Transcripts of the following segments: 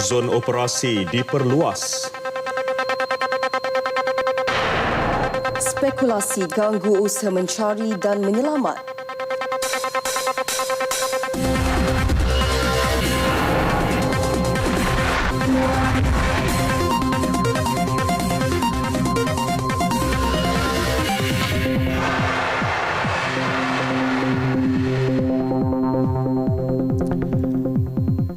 Zon operasi diperluas. Spekulasi ganggu usaha mencari dan menyelamat.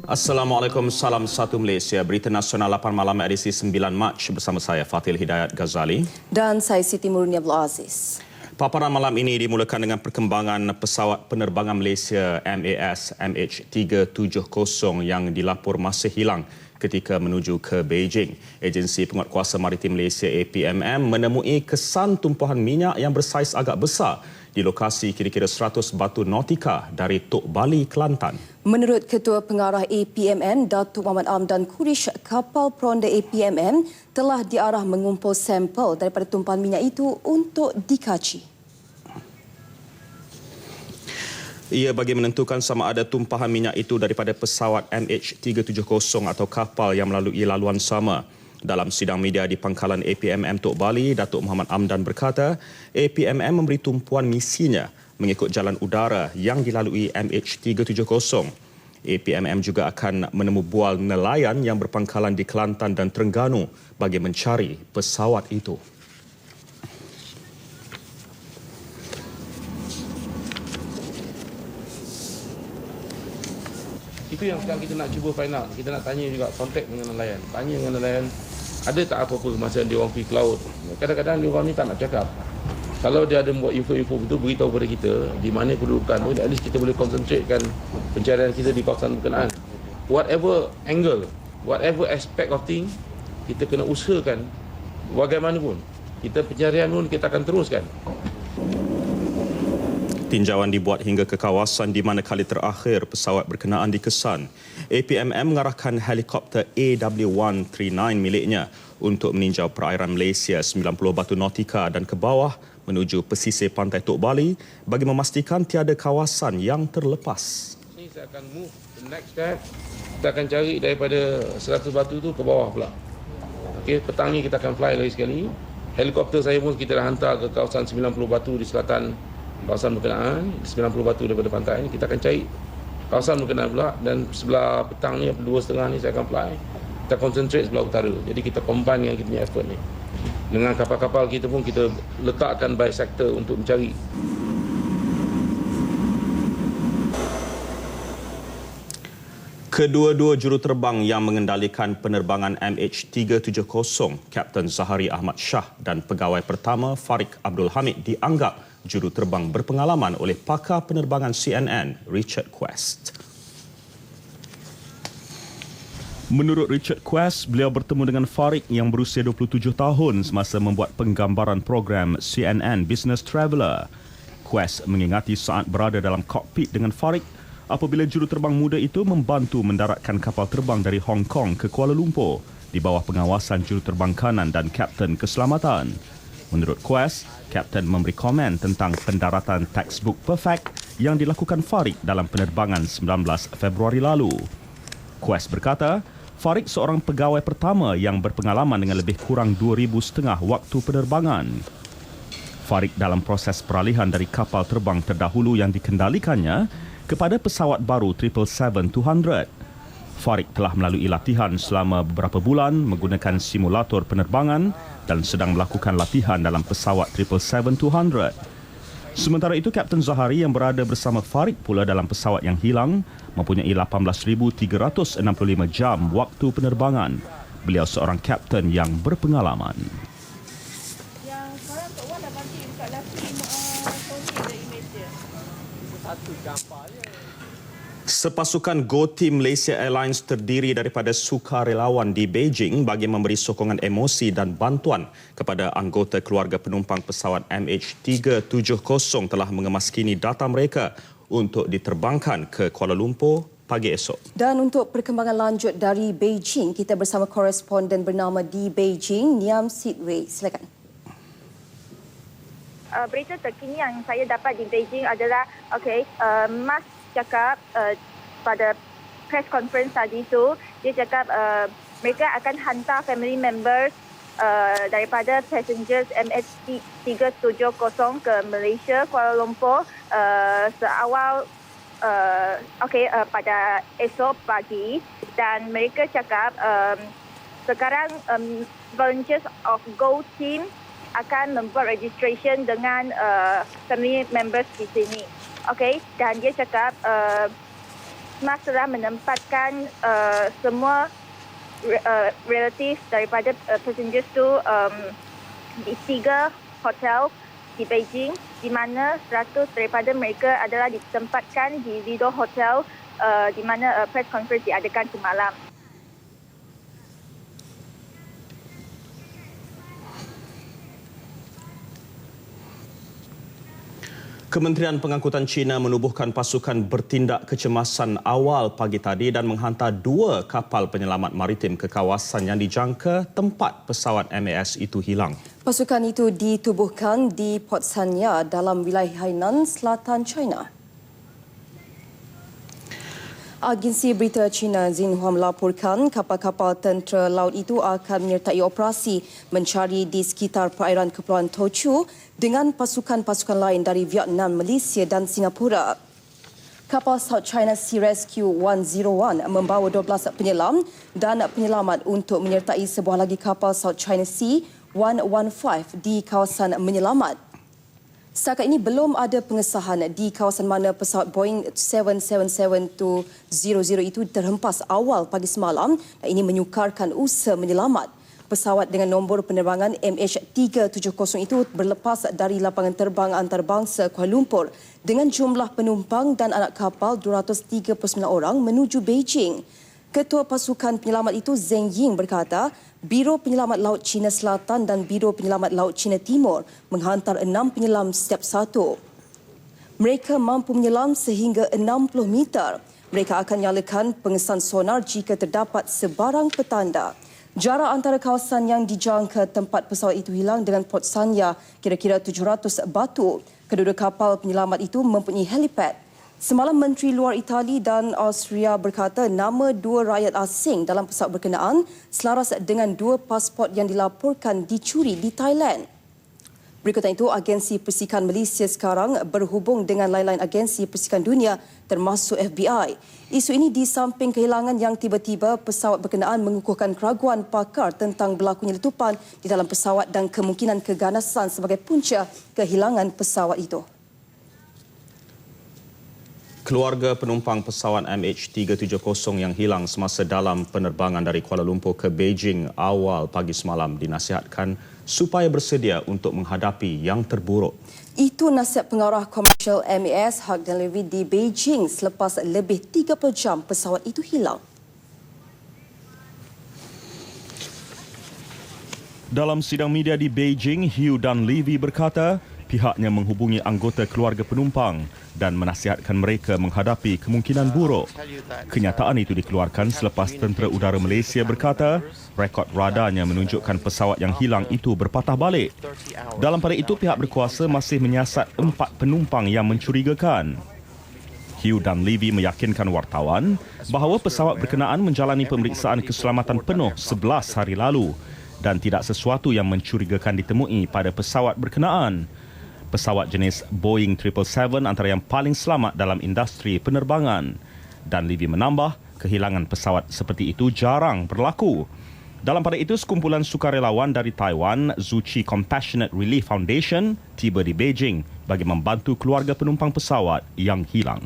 Assalamualaikum, salam satu Malaysia. Berita nasional 8 malam edisi 9 Mac bersama saya Fatil Hidayat Ghazali. Dan saya Siti Murni Abdul Aziz. Paparan malam ini dimulakan dengan perkembangan pesawat penerbangan Malaysia MAS MH370 yang dilapor masih hilang ketika menuju ke Beijing. Agensi Penguatkuasa Maritim Malaysia APMM menemui kesan tumpahan minyak yang bersaiz agak besar di lokasi kira-kira 100 batu nautika dari Tok Bali, Kelantan. Menurut Ketua Pengarah APMM, Datuk Muhammad Amdan Kurish, kapal peronda APMM telah diarah mengumpul sampel daripada tumpahan minyak itu untuk dikaji. Ia bagi menentukan sama ada tumpahan minyak itu daripada pesawat MH370 atau kapal yang melalui laluan sama. Dalam sidang media di pangkalan APMM Tok Bali, Datuk Muhammad Amdan berkata, APMM memberi tumpuan misinya mengikut jalan udara yang dilalui MH370. APMM juga akan menemu bual nelayan yang berpangkalan di Kelantan dan Terengganu bagi mencari pesawat itu. Itu yang sekarang kita nak cuba find out. Kita nak tanya juga, kontak dengan nelayan. Tanya dengan nelayan, ada tak apa-apa masa dia orang pergi ke laut. Kadang-kadang dia orang ni tak nak cakap. Kalau dia ada buat info-info betul, beritahu kepada kita di mana kedudukan tu, at least kita boleh konsentrasikan pencarian kita di kawasan berkenaan. Whatever angle, whatever aspect of thing, kita kena usahakan bagaimanapun. Kita pencarian pun kita akan teruskan. Tinjauan dibuat hingga ke kawasan di mana kali terakhir pesawat berkenaan dikesan. APMM mengarahkan helikopter AW139 miliknya untuk meninjau perairan Malaysia 90 batu nautika dan ke bawah menuju pesisir pantai Tok Bali bagi memastikan tiada kawasan yang terlepas. Ini saya akan move the next step. Kita akan cari daripada 100 batu tu ke bawah pula. Okey, petang ni kita akan fly lagi sekali. Helikopter saya pun kita dah hantar ke kawasan 90 batu di selatan kawasan berkenaan, 90 batu daripada pantai ini. Kita akan cari kawasan berkenaan pula, dan sebelah petang ni 2.30 ni saya akan fly. Kita concentrate sebelah utara. Jadi kita combine dengan kita punya effort ni. Dengan kapal-kapal kita pun kita letakkan by sector untuk mencari. Kedua-dua juruterbang yang mengendalikan penerbangan MH370, Kapten Zahari Ahmad Shah dan pegawai pertama Farik Abdul Hamid dianggap juruterbang berpengalaman oleh pakar penerbangan CNN, Richard Quest. Menurut Richard Quest, beliau bertemu dengan Farik yang berusia 27 tahun semasa membuat penggambaran program CNN Business Traveller. Quest mengingati saat berada dalam kokpit dengan Farik apabila juruterbang muda itu membantu mendaratkan kapal terbang dari Hong Kong ke Kuala Lumpur di bawah pengawasan juruterbang kanan dan Kapten Keselamatan. Menurut Quest, Kapten memberi komen tentang pendaratan textbook perfect yang dilakukan Farik dalam penerbangan 19 Februari lalu. Quest berkata, Farik seorang pegawai pertama yang berpengalaman dengan lebih kurang 2,500 waktu penerbangan. Farik dalam proses peralihan dari kapal terbang terdahulu yang dikendalikannya kepada pesawat baru 777-200. Farik telah melalui latihan selama beberapa bulan menggunakan simulator penerbangan dan sedang melakukan latihan dalam pesawat 777-200. Sementara itu, Kapten Zahari yang berada bersama Farik pula dalam pesawat yang hilang mempunyai 18,365 jam waktu penerbangan. Beliau seorang kapten yang berpengalaman. Yang sekarang Tok Wan dah bagi dekat laki Tony ada imej dia. Satu gambar je. Sepasukan Go Team Malaysia Airlines terdiri daripada sukarelawan di Beijing bagi memberi sokongan emosi dan bantuan kepada anggota keluarga penumpang pesawat MH370 telah mengemaskini data mereka untuk diterbangkan ke Kuala Lumpur pagi esok. Dan untuk perkembangan lanjut dari Beijing, kita bersama koresponden bernama di Beijing, Niam Sidway. Silakan. Berita terkini yang saya dapat di Beijing adalah Mas cakap pada press conference tadi tu dia cakap mereka akan hantar family members daripada passengers MH370 ke Malaysia, Kuala Lumpur seawal pada esok pagi, dan mereka cakap sekarang volunteers of Go Team akan membuat registration dengan family members di sini. Dan dia cakap Smart telah menempatkan semua relatif daripada passengers tu di 3 hotel di Beijing, di mana 100 daripada mereka adalah ditempatkan di Lido Hotel di mana press conference diadakan semalam. Kementerian Pengangkutan China menubuhkan pasukan bertindak kecemasan awal pagi tadi dan menghantar 2 kapal penyelamat maritim ke kawasan yang dijangka tempat pesawat MAS itu hilang. Pasukan itu ditubuhkan di Port Sanya dalam wilayah Hainan, Selatan China. Agensi berita China Xinhua melaporkan kapal-kapal tentera laut itu akan menyertai operasi mencari di sekitar perairan Kepulauan Tochu dengan pasukan-pasukan lain dari Vietnam, Malaysia dan Singapura. Kapal South China Sea Rescue 101 membawa 12 penyelam dan penyelamat untuk menyertai sebuah lagi kapal South China Sea 115 di kawasan menyelamat. Setakat ini belum ada pengesahan di kawasan mana pesawat Boeing 777-200 itu terhempas awal pagi semalam dan ini menyukarkan usaha menyelamat. Pesawat dengan nombor penerbangan MH370 itu berlepas dari lapangan terbang antarabangsa Kuala Lumpur dengan jumlah penumpang dan anak kapal 239 orang menuju Beijing. Ketua Pasukan Penyelamat itu Zheng Ying berkata, Biro Penyelamat Laut China Selatan dan Biro Penyelamat Laut China Timur menghantar 6 penyelam setiap satu. Mereka mampu menyelam sehingga 60 meter. Mereka akan nyalakan pengesan sonar jika terdapat sebarang petanda. Jarak antara kawasan yang dijangka tempat pesawat itu hilang dengan Port Sanya kira-kira 700 batu. Kedua kapal penyelamat itu mempunyai helipad. Semalam Menteri Luar Itali dan Austria berkata nama 2 rakyat asing dalam pesawat berkenaan selaras dengan 2 pasport yang dilaporkan dicuri di Thailand. Berikutan itu, Agensi Persikan Malaysia sekarang berhubung dengan lain-lain agensi persikan dunia termasuk FBI. Isu ini di samping kehilangan yang tiba-tiba pesawat berkenaan mengukuhkan keraguan pakar tentang berlakunya letupan di dalam pesawat dan kemungkinan keganasan sebagai punca kehilangan pesawat itu. Keluarga penumpang pesawat MH370 yang hilang semasa dalam penerbangan dari Kuala Lumpur ke Beijing awal pagi semalam dinasihatkan supaya bersedia untuk menghadapi yang terburuk. Itu nasihat pengarah komersial MAS Hak dan Levi di Beijing selepas lebih 30 jam pesawat itu hilang. Dalam sidang media di Beijing, Hugh dan Levy berkata pihaknya menghubungi anggota keluarga penumpang dan menasihatkan mereka menghadapi kemungkinan buruk. Kenyataan itu dikeluarkan selepas Tentera Udara Malaysia berkata rekod radarnya menunjukkan pesawat yang hilang itu berpatah balik. Dalam pada itu, pihak berkuasa masih menyiasat 4 penumpang yang mencurigakan. Hugh dan Levy meyakinkan wartawan bahawa pesawat berkenaan menjalani pemeriksaan keselamatan penuh 11 hari lalu dan tidak sesuatu yang mencurigakan ditemui pada pesawat berkenaan. Pesawat jenis Boeing 777 antara yang paling selamat dalam industri penerbangan. Dan Levy menambah, kehilangan pesawat seperti itu jarang berlaku. Dalam pada itu, sekumpulan sukarelawan dari Taiwan, Zuchi Compassionate Relief Foundation, tiba di Beijing bagi membantu keluarga penumpang pesawat yang hilang.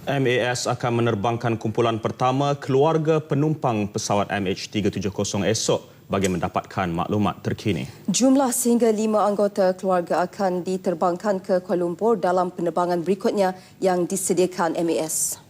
MAS akan menerbangkan kumpulan pertama keluarga penumpang pesawat MH370 esok bagi mendapatkan maklumat terkini. Jumlah sehingga 5 anggota keluarga akan diterbangkan ke Kuala Lumpur dalam penerbangan berikutnya yang disediakan MAS.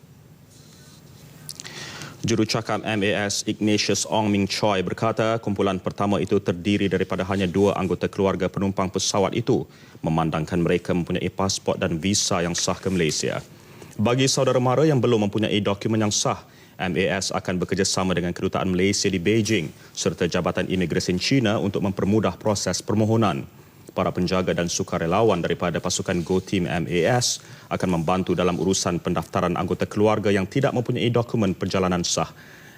Jurucakap MAS Ignatius Ong Ming Choi berkata kumpulan pertama itu terdiri daripada hanya 2 anggota keluarga penumpang pesawat itu, memandangkan mereka mempunyai pasport dan visa yang sah ke Malaysia. Bagi saudara mara yang belum mempunyai dokumen yang sah, MAS akan bekerjasama dengan Kedutaan Malaysia di Beijing serta Jabatan Imigresen China untuk mempermudah proses permohonan. para penjaga dan sukarelawan daripada pasukan Go Team MAS akan membantu dalam urusan pendaftaran anggota keluarga yang tidak mempunyai dokumen perjalanan sah.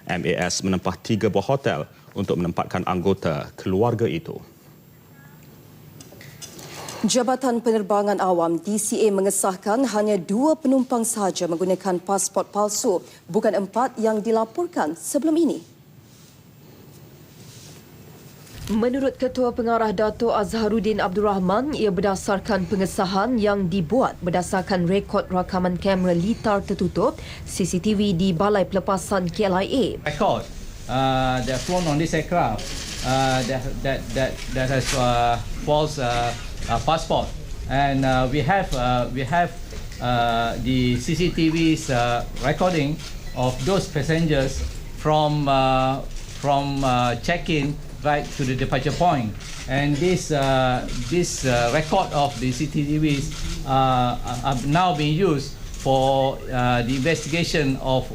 MAS menempah 3 buah hotel untuk menempatkan anggota keluarga itu. Jabatan Penerbangan Awam DCA mengesahkan hanya 2 penumpang sahaja menggunakan pasport palsu, bukan 4 yang dilaporkan sebelum ini. Menurut Ketua Pengarah Dato' Azharuddin Abdul Rahman, ia berdasarkan pengesahan yang dibuat berdasarkan rekod rakaman kamera litar tertutup CCTV di Balai Pelepasan KLIA. Record that flown on this aircraft that has false passport, and we have the CCTV's recording of those passengers from check-in right to the departure point, and this record of the CCTVs are now being used for the investigation of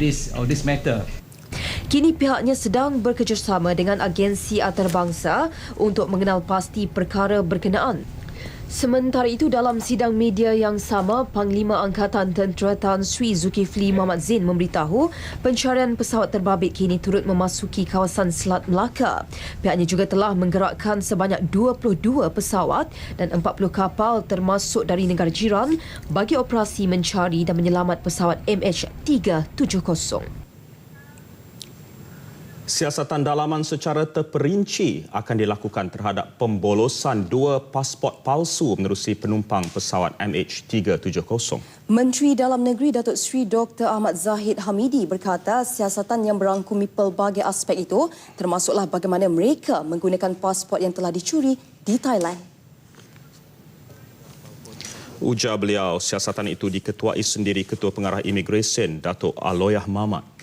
this matter. Kini pihaknya sedang bekerjasama dengan agensi antarabangsa untuk mengenal pasti perkara berkenaan. Sementara itu, dalam sidang media yang sama, Panglima Angkatan Tentera Tan Sri Zulkifli Mohamad Zain memberitahu pencarian pesawat terbabit kini turut memasuki kawasan Selat Melaka. Pihaknya juga telah menggerakkan sebanyak 22 pesawat dan 40 kapal termasuk dari negara jiran bagi operasi mencari dan menyelamat pesawat MH370. Siasatan dalaman secara terperinci akan dilakukan terhadap pembolosan 2 pasport palsu menerusi penumpang pesawat MH370. Menteri Dalam Negeri Datuk Seri Dr. Ahmad Zahid Hamidi berkata siasatan yang berangkumi pelbagai aspek itu termasuklah bagaimana mereka menggunakan pasport yang telah dicuri di Thailand. Ujar beliau, siasatan itu diketuai sendiri Ketua Pengarah Imigresen Datuk Aloyah Mamat.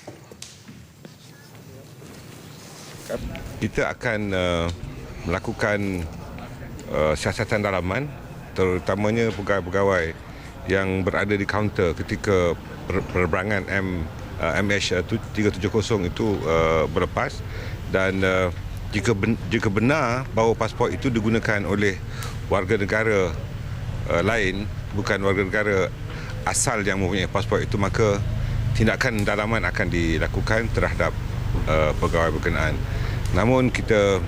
Kita akan melakukan siasatan dalaman, terutamanya pegawai-pegawai yang berada di kaunter ketika penerbangan MH370 itu berlepas, dan jika benar bahawa pasport itu digunakan oleh warga negara lain, bukan warga negara asal yang mempunyai pasport itu, maka tindakan dalaman akan dilakukan terhadap pegawai berkenaan. Namun kita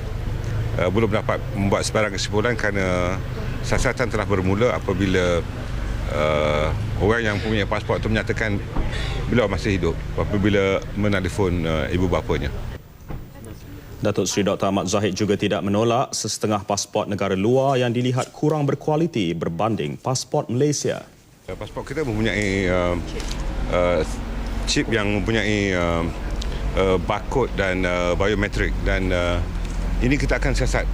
belum dapat membuat sebarang kesimpulan kerana siasatan telah bermula apabila orang yang mempunyai pasport itu menyatakan beliau masih hidup apabila menelefon ibu bapanya. Datuk Seri Dr. Ahmad Zahid juga tidak menolak sesetengah pasport negara luar yang dilihat kurang berkualiti berbanding pasport Malaysia. Pasport kita mempunyai chip yang mempunyai barcode dan biometrik, dan ini kita akan siasat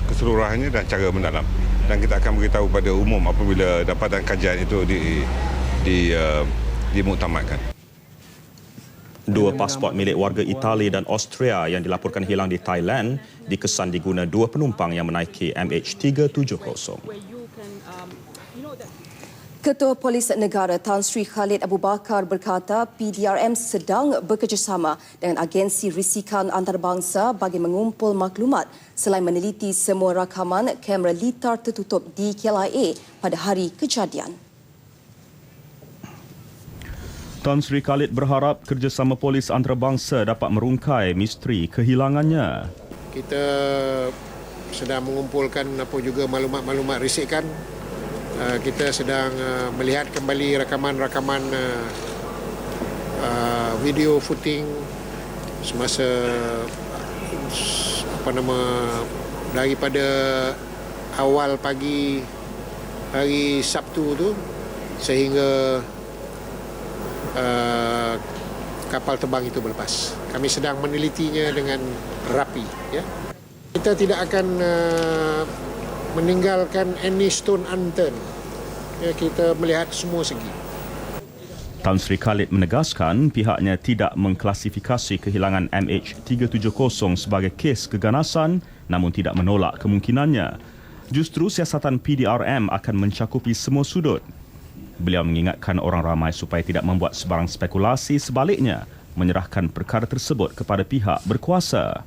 keseluruhannya dan cara mendalam, dan kita akan beritahu pada umum apabila dapatan kajian itu dimuktamadkan. 2 pasport milik warga Itali dan Austria yang dilaporkan hilang di Thailand dikesan diguna 2 penumpang yang menaiki MH370. Ketua Polis Negara Tan Sri Khalid Abu Bakar berkata PDRM sedang bekerjasama dengan agensi risikan antarabangsa bagi mengumpul maklumat selain meneliti semua rakaman kamera litar tertutup di KLIA pada hari kejadian. Tan Sri Khalid berharap kerjasama polis antarabangsa dapat merungkai misteri kehilangannya. Kita sedang mengumpulkan juga maklumat-maklumat risikan. Kita sedang melihat kembali rakaman-rakaman video footing semasa daripada awal pagi hari Sabtu tu sehingga kapal terbang itu berlepas. Kami sedang menelitinya dengan rapi, ya. Kita tidak akan meninggalkan any stone unturned. Ya, kita melihat semua segi. Tan Sri Khalid menegaskan pihaknya tidak mengklasifikasi kehilangan MH370 sebagai kes keganasan, namun tidak menolak kemungkinannya. Justru siasatan PDRM akan mencakupi semua sudut. Beliau mengingatkan orang ramai supaya tidak membuat sebarang spekulasi, sebaliknya menyerahkan perkara tersebut kepada pihak berkuasa.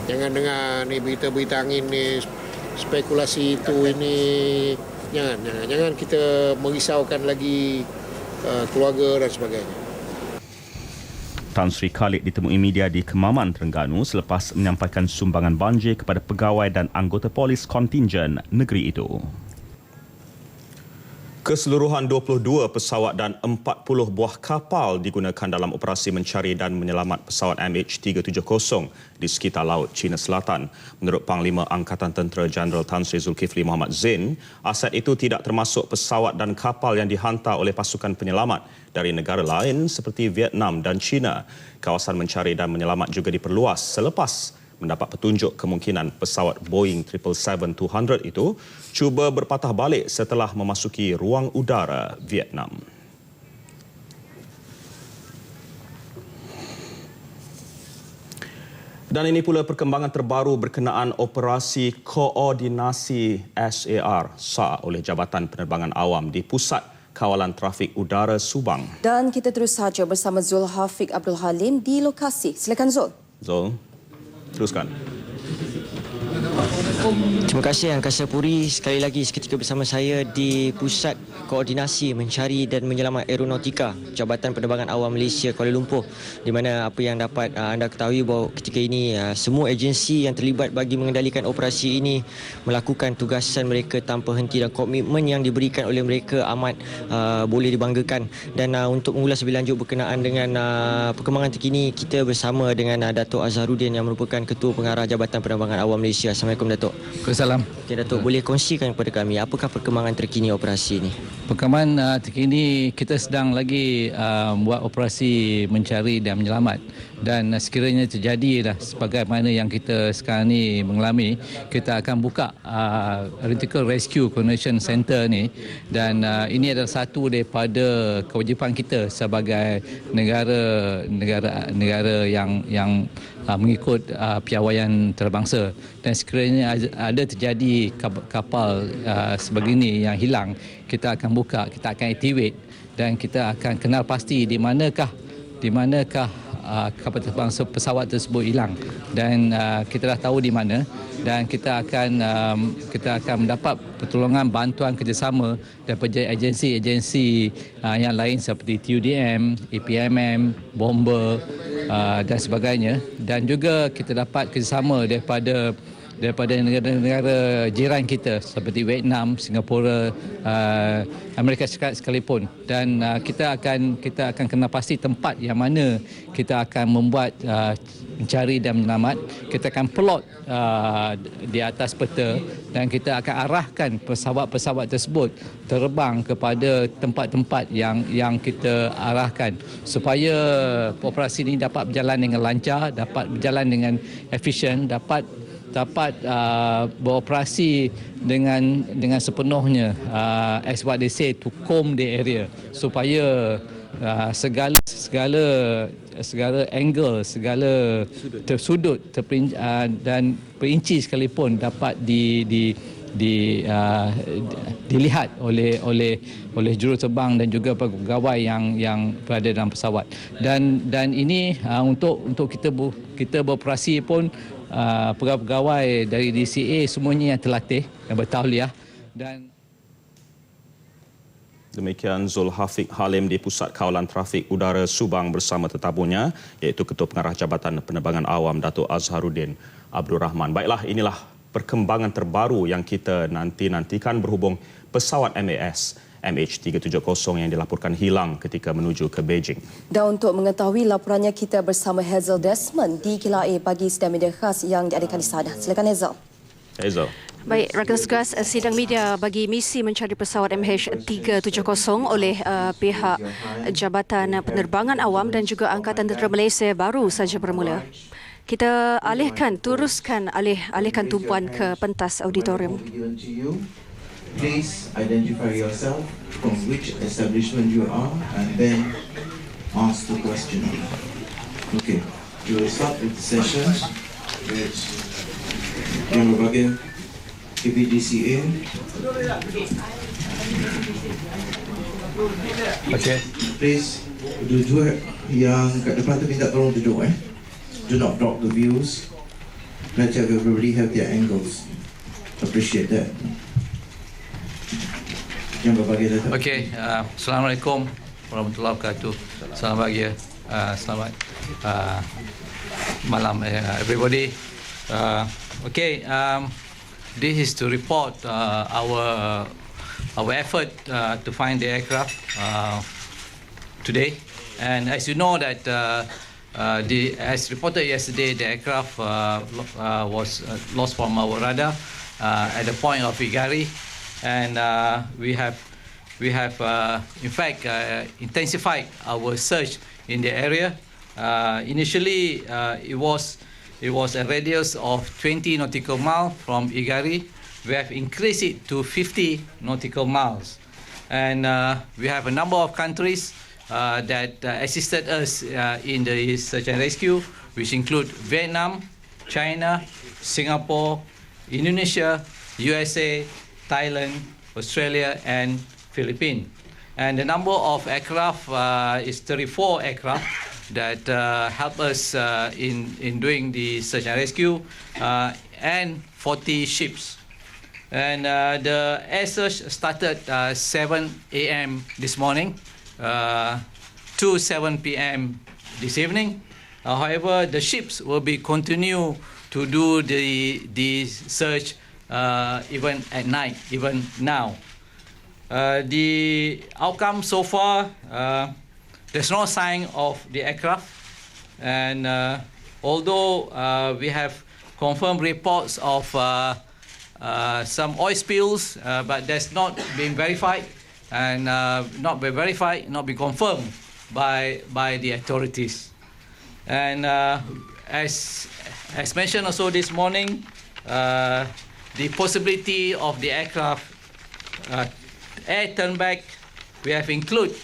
Jangan dengar ni berita-berita angin ni, spekulasi itu ini. Jangan kita merisaukan lagi keluarga dan sebagainya. Tan Sri Khalid ditemui media di Kemaman, Terengganu selepas menyampaikan sumbangan banjir kepada pegawai dan anggota polis kontingen negeri itu. Keseluruhan 22 pesawat dan 40 buah kapal digunakan dalam operasi mencari dan menyelamat pesawat MH370 di sekitar Laut China Selatan. Menurut Panglima Angkatan Tentera Jeneral Tan Sri Zulkifli Mohammad Zain, aset itu tidak termasuk pesawat dan kapal yang dihantar oleh pasukan penyelamat dari negara lain seperti Vietnam dan China. Kawasan mencari dan menyelamat juga diperluas selepas mendapat petunjuk kemungkinan pesawat Boeing 777-200 itu cuba berpatah balik setelah memasuki ruang udara Vietnam. Dan ini pula perkembangan terbaru berkenaan operasi koordinasi SAR oleh Jabatan Penerbangan Awam di Pusat Kawalan Trafik Udara Subang. Dan kita terus saja bersama Zul Hafiq Abdul Halim di lokasi. Silakan Zul. Zul, teruskan. Terima kasih Angkasa Puri. Sekali lagi seketika bersama saya di Pusat Koordinasi Mencari dan Menyelamat Aeronautika Jabatan Penerbangan Awam Malaysia Kuala Lumpur, di mana apa yang dapat anda ketahui bahawa ketika ini semua agensi yang terlibat bagi mengendalikan operasi ini melakukan tugasan mereka tanpa henti dan komitmen yang diberikan oleh mereka amat boleh dibanggakan. Dan untuk mengulas lebih lanjut berkenaan dengan perkembangan terkini, kita bersama dengan Datuk Azharuddin yang merupakan Ketua Pengarah Jabatan Penerbangan Awam Malaysia. Assalamualaikum Datuk. Waalaikumsalam. Okay, Datuk, boleh kongsikan kepada kami apakah perkembangan terkini operasi ini? Perkembangan terkini kita sedang lagi buat operasi mencari dan menyelamat, dan sekiranya terjadilah sebagaimana yang kita sekarang ni mengalami, kita akan buka Reticle Rescue Coordination Center ni, dan ini adalah satu daripada kewajipan kita sebagai negara yang mengikut piawaian antarabangsa. Dan sekiranya ada terjadi kapal sebegini yang hilang, kita akan buka, kita akan activate, dan kita akan kenal pasti di manakah kapal terbang pesawat tersebut hilang, dan kita dah tahu di mana, dan kita akan mendapat pertolongan bantuan kerjasama daripada agensi-agensi yang lain seperti TUDM, APMM, Bomber dan sebagainya, dan juga kita dapat kerjasama daripada negara-negara jiran kita seperti Vietnam, Singapura, Amerika Syarikat sekalipun. Dan kita akan kena pasti tempat yang mana kita akan membuat mencari dan menyelamat. Kita akan plot di atas peta, dan kita akan arahkan pesawat-pesawat tersebut terbang kepada tempat-tempat yang kita arahkan supaya operasi ini dapat berjalan dengan lancar, dapat berjalan dengan efisien, dapat beroperasi dengan sepenuhnya, as what they say, to comb the area, supaya segala angle, segala sudut dan perinci sekalipun dapat dilihat oleh juruterbang dan juga pegawai yang berada dalam pesawat. Dan ini untuk kita beroperasi pun pegawai dari DCA semuanya yang terlatih, yang bertauliah. Dan demikian Zul Hafiq Halim di Pusat Kawalan Trafik Udara Subang bersama tetamunya, iaitu Ketua Pengarah Jabatan Penerbangan Awam Datuk Azharuddin Abdul Rahman. Baiklah, inilah perkembangan terbaru yang kita nantikan berhubung pesawat MAS MH370 yang dilaporkan hilang ketika menuju ke Beijing. Dan untuk mengetahui laporannya, kita bersama Hazel Desmond di Kilang A bagi sidang media khas yang diadakan di sana. Silakan Hazel. Hazel. Baik, rakan sekelas, sidang media bagi misi mencari pesawat MH370 oleh pihak Jabatan Penerbangan Awam dan juga Angkatan Tentera Malaysia baru saja bermula. Kita alihkan tumpuan ke pentas auditorium. Please identify yourself, from which establishment you are, and then ask the question. Okay, we will start with the session with Yang Berbahagia KPDCA. Okay. Please, duduk yang kat depan tu minta tolong duduk. Do not block the views. Let's have everybody have their angles. Appreciate that. Yang berbagi Dato'. Okay, Assalamualaikum warahmatullahi wabarakatuh. Selamat pagi, selamat malam, everybody. This is to report our effort to find the aircraft today. And as you know that as reported yesterday, the aircraft was lost from our radar at the point of Igari, and we have in fact intensified our search in the area. Initially, it was a radius of 20 nautical miles from Igari. We have increased it to 50 nautical miles, and we have a number of countries that assisted us in the search and rescue, which include Vietnam, China, Singapore, Indonesia, USA, Thailand, Australia, and Philippines. And the number of aircraft is 34 aircraft that help us in doing the search and rescue, and 40 ships. And the air search started 7 a.m. this morning to 7 p.m. this evening. However, the ships will be continue to do the search even at night, even now. The outcome so far, there's no sign of the aircraft, and although we have confirmed reports of some oil spills, but that's not been verified, and not been confirmed by the authorities. And as mentioned also this morning, the possibility of the aircraft air turn back, we have included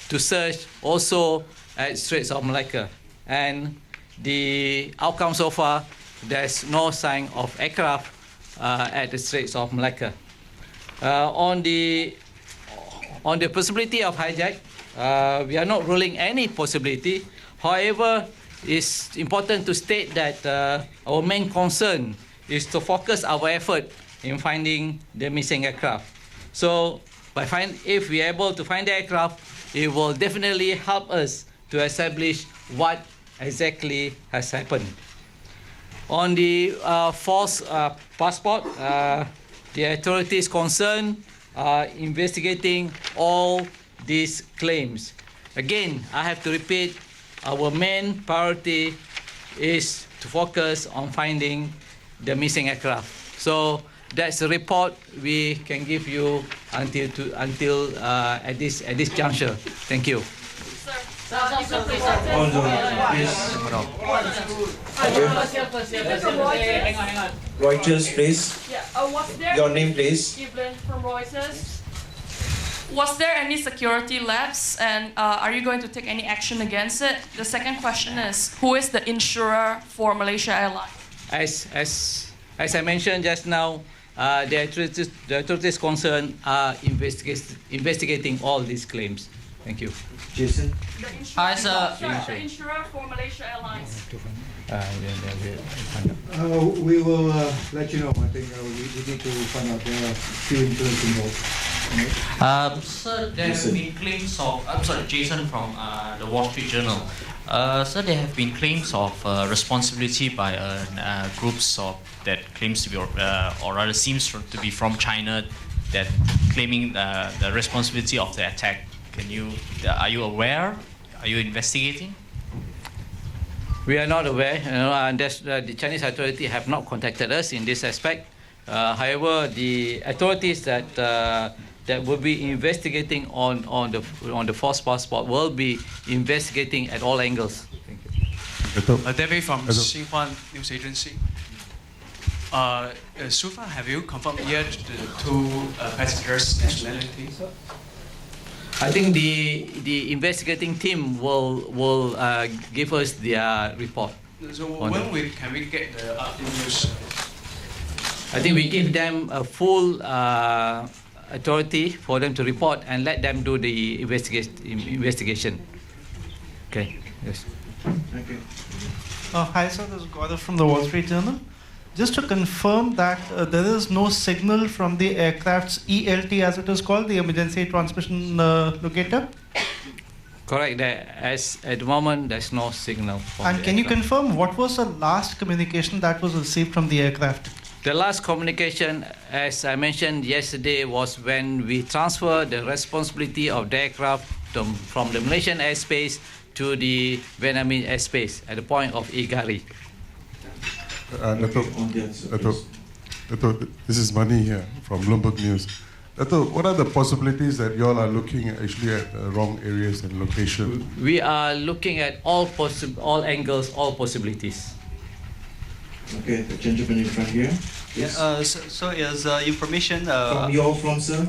to search also at Straits of Malacca. And the outcome so far, there's no sign of aircraft at the Straits of Malacca. On the possibility of hijack, we are not ruling any possibility. However, it's important to state that our main concern is to focus our effort in finding the missing aircraft. So, if we are able to find the aircraft, it will definitely help us to establish what exactly has happened. On the false passport, the authorities concerned are investigating all these claims. Again, I have to repeat, our main priority is to focus on finding the missing aircraft. So that's the report we can give you until at this juncture. Thank you. Reuters, please. Your name, please. Evelyn from Reuters. Was there any security lapse, and are you going to take any action against it? The second question is, who is the insurer for Malaysia Airlines? As I mentioned just now, the authorities concerned are investigating all these claims. Thank you. Jason. Hi, sir. The insurer for Malaysia Airlines. We will let you know. I think we need to find out. There are few insurance involved. Sir, there have been claims of... I'm sorry, Jason from the Wall Street Journal. Sir, there have been claims of responsibility by groups that claims to be, or rather seems to be from China, that claiming the responsibility of the attack. Are you aware? Are you investigating? We are not aware, and the Chinese authority have not contacted us in this aspect. However, the authorities that will be investigating on the false passport will be investigating at all angles. Thank you. David from Xinhua News Agency. So far, have you confirmed yet the two passengers' nationality? I think the investigating team will give us their report. So when can we get the news? I think we give them a full authority for them to report and let them do the investigation. Okay. Yes. Thank you. Hi, sir. This is Gaurav from the Wall Street Journal. just to confirm that there is no signal from the aircraft's ELT, as it is called, the emergency transmission locator. Correct. As at the moment, there's no signal. And can you confirm what was the last communication that was received from the aircraft? The last communication, as I mentioned yesterday, was when we transferred the responsibility of the aircraft from the Malaysian airspace to the Vietnamese airspace at the point of Igari. Dato', this is Mani here from Bloomberg News. Dato', what are the possibilities that you all are looking at actually at wrong areas and locations? We are looking at all angles, all possibilities. Okay, the gentleman in front here. Yeah, so is information... from you all from, sir?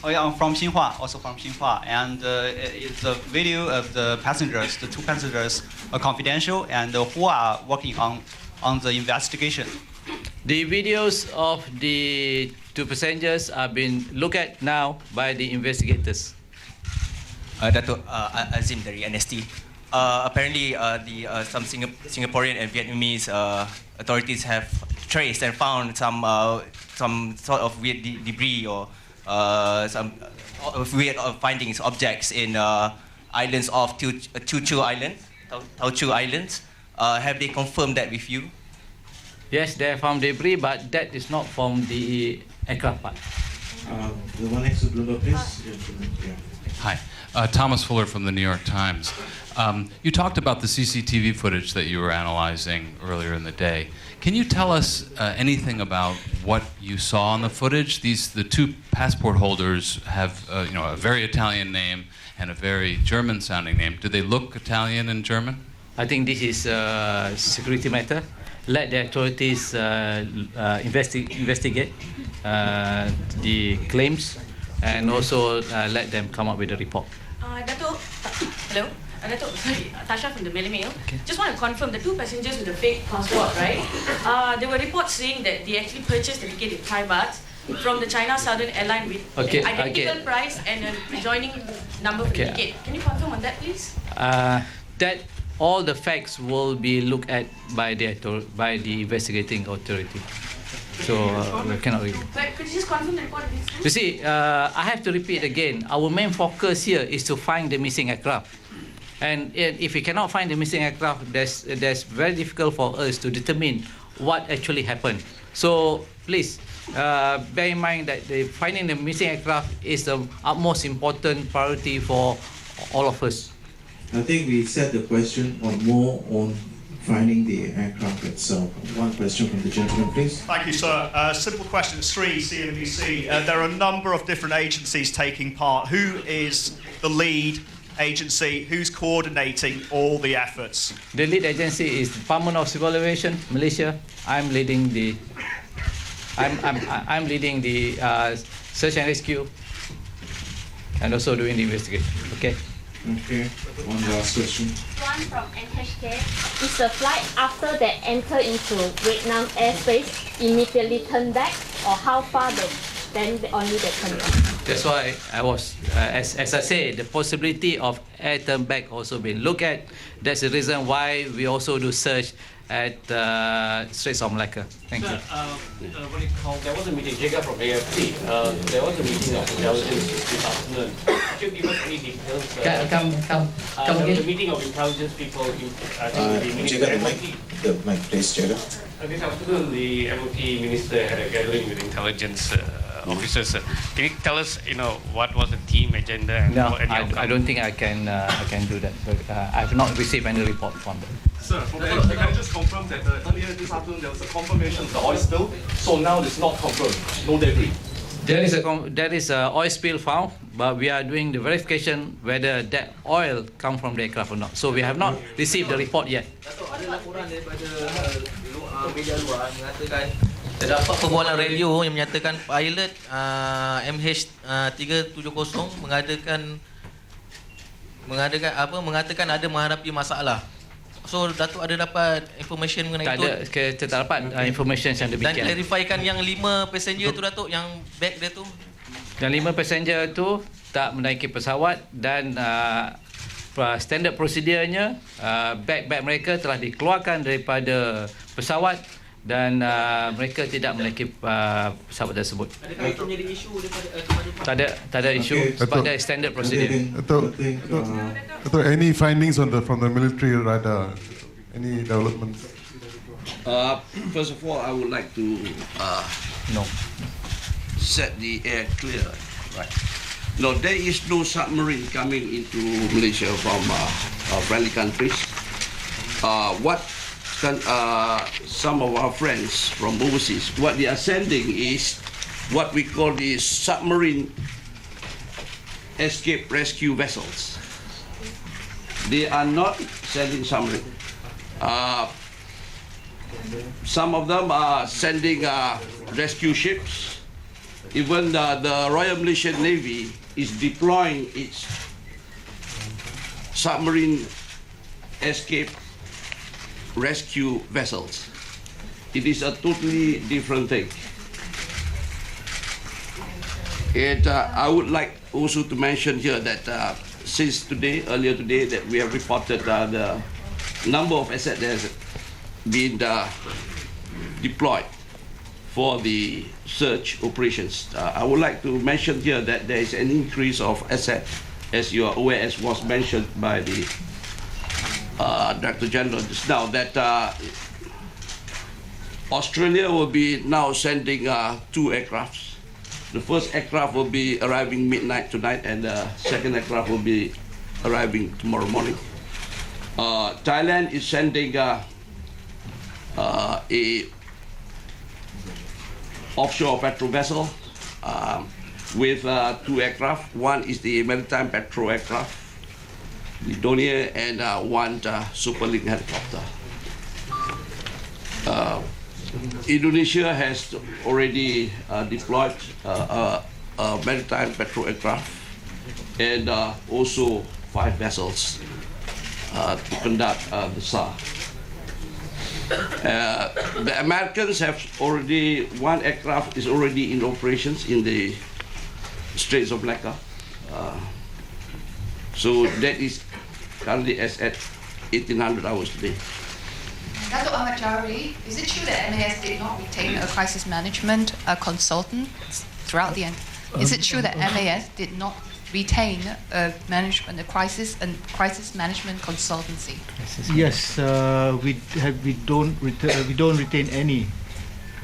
Oh yeah, I'm from Xinhua, also from Xinhua. And it's a video of the passengers, the two passengers, are confidential, and who are working on the investigation. The videos of the two passengers are being looked at now by the investigators. Dato' Azim dari NST. Apparently, some Singaporean and Vietnamese authorities have traced and found some sort of weird debris or some weird findings, objects in islands of Chu Island, Tau Chu Islands. Have they confirmed that with you? Yes, they found debris, but that is not from the aircraft part. The one next to Bloomberg, please. Hi, Thomas Fuller from the New York Times. You talked about the CCTV footage that you were analyzing earlier in the day. Can you tell us anything about what you saw in the footage? The two passport holders have a very Italian name and a very German-sounding name. Do they look Italian and German? I think this is a security matter. Let the authorities investigate the claims and also let them come up with a report. Dato', hello? Dato', sorry, Tasha from the Daily Mail. Just want to confirm the two passengers with the fake passport, right? There were reports saying that they actually purchased the ticket in Thai baht from the China Southern Airline with an identical price and an adjoining number for the ticket. Can you confirm on that, please? That all the facts will be looked at by the investigating authority. So we cannot really. But could you just confirm the report, please? You see, I have to repeat again. Our main focus here is to find the missing aircraft, and if we cannot find the missing aircraft, that's very difficult for us to determine what actually happened. So please bear in mind that finding the missing aircraft is the utmost important priority for all of us. I think we set the question more on finding the aircraft itself. One question from the gentleman, please. Thank you, sir. Simple question. 3, CNBC. There are a number of different agencies taking part. Who is the lead agency? Who's coordinating all the efforts? The lead agency is Department of Civil Aviation, Malaysia. I'm leading the search and rescue, and also doing the investigation. Okay. Okay. One last question. One from NHK. Is the flight after they enter into Vietnam airspace immediately turn back, or how far then only they turn back? That's why I was, as I say, the possibility of air turn back also been looked at. That's the reason why we also do search at Straits of Malacca. Thank you. What do you call? There was a meeting, Jacob from AFP. There was a meeting of intelligence this afternoon. Could you give us any details? Come again. The meeting of intelligence people. Jacob, the mic, please, Jacob. This afternoon, the MOT minister had a gathering with intelligence officers. Can you tell us, what was the team agenda? And no, I don't think I can do that. But I have not received any report from them. Sir, can I just confirm that earlier this afternoon there was a confirmation of the oil spill, so now it's not confirmed, no debris? There is a oil spill found, but we are doing the verification whether that oil come from the aircraft or not. So we have not received the report yet. Ada laporan daripada media luar mengatakan terdapat perbualan radio yang menyatakan pilot MH370 mengatakan ada menghadapi masalah. So Datuk ada dapat information mengenai itu? Kita tak dapat information yang demikian. Dan clarifikan yang 5 passenger tu Datuk, yang bag dia tu? Yang 5 passenger tu tak menaiki pesawat dan standard prosedurnya bag mereka telah dikeluarkan daripada pesawat dan mereka tidak memiliki pesawat tersebut. Tak ada isu sebab ada standard procedure. Atau any findings from the military radar, any development? First of all, I would like to set the air clear. Right. No, there is no submarine coming into Malaysia from friendly countries. Some of our friends from overseas, what they are sending is what we call the submarine escape rescue vessels. They are not sending submarine. Some of them are sending rescue ships. Even the Royal Malaysian Navy is deploying its submarine escape rescue vessels. It is a totally different thing. And I would like also to mention here that since earlier today, that we have reported the number of assets that has been deployed for the search operations. I would like to mention here that there is an increase of assets, as you are aware, as was mentioned by the Director General just now, that Australia will be now sending 2 aircrafts. The first aircraft will be arriving midnight tonight, and the second aircraft will be arriving tomorrow morning. Thailand is sending a offshore petrol vessel with 2 aircraft. One is the maritime petrol aircraft, the Dornier, and one Superlink helicopter. Indonesia has already deployed a maritime petrol aircraft and also 5 vessels to conduct the SAR. The Americans have already, 1 aircraft is already in operations in the Straits of Malacca. So that is currently at 1800 hours today. Dato' Ahmad Jari, is it true that MAS did not retain a crisis management consultant throughout the end? Is it true that MAS did not retain a crisis management consultancy? Yes, we don't retain any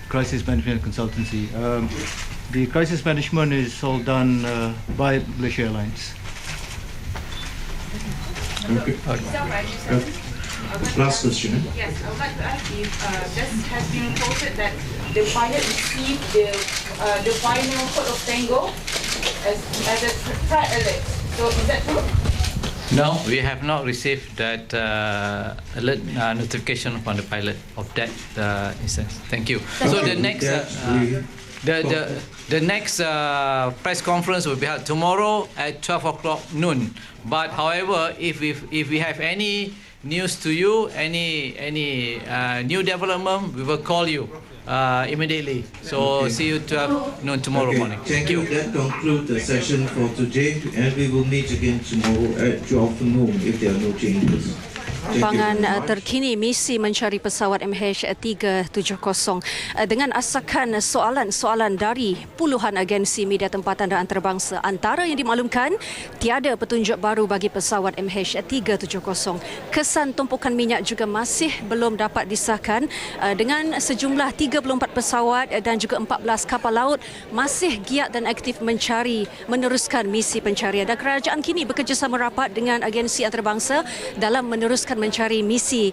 crisis management consultancy. The crisis management is all done by Malaysia Airlines. Okay. Last question. Yes, I would like to ask you, this has been reported that the pilot received the final code of tango as a threat alert. So is that true? No, we have not received that alert notification from the pilot of that instance. Thank you. So the next the next press conference will be held tomorrow at 12 o'clock noon. But however, if we have any news to you, any new development, we will call you immediately. So see you 12 noon tomorrow morning. Thank you. That concludes the session for today, and we will meet again tomorrow at 12 noon if there are no changes. Perkembangan terkini misi mencari pesawat MH370 dengan asakan soalan-soalan dari puluhan agensi media tempatan dan antarabangsa. Antara yang dimaklumkan, tiada petunjuk baru bagi pesawat MH370. Kesan tumpukan minyak juga masih belum dapat disahkan dengan sejumlah 34 pesawat dan juga 14 kapal laut masih giat dan aktif meneruskan misi pencarian. Dan kerajaan kini bekerjasama rapat dengan agensi antarabangsa dalam meneruskan mencari misi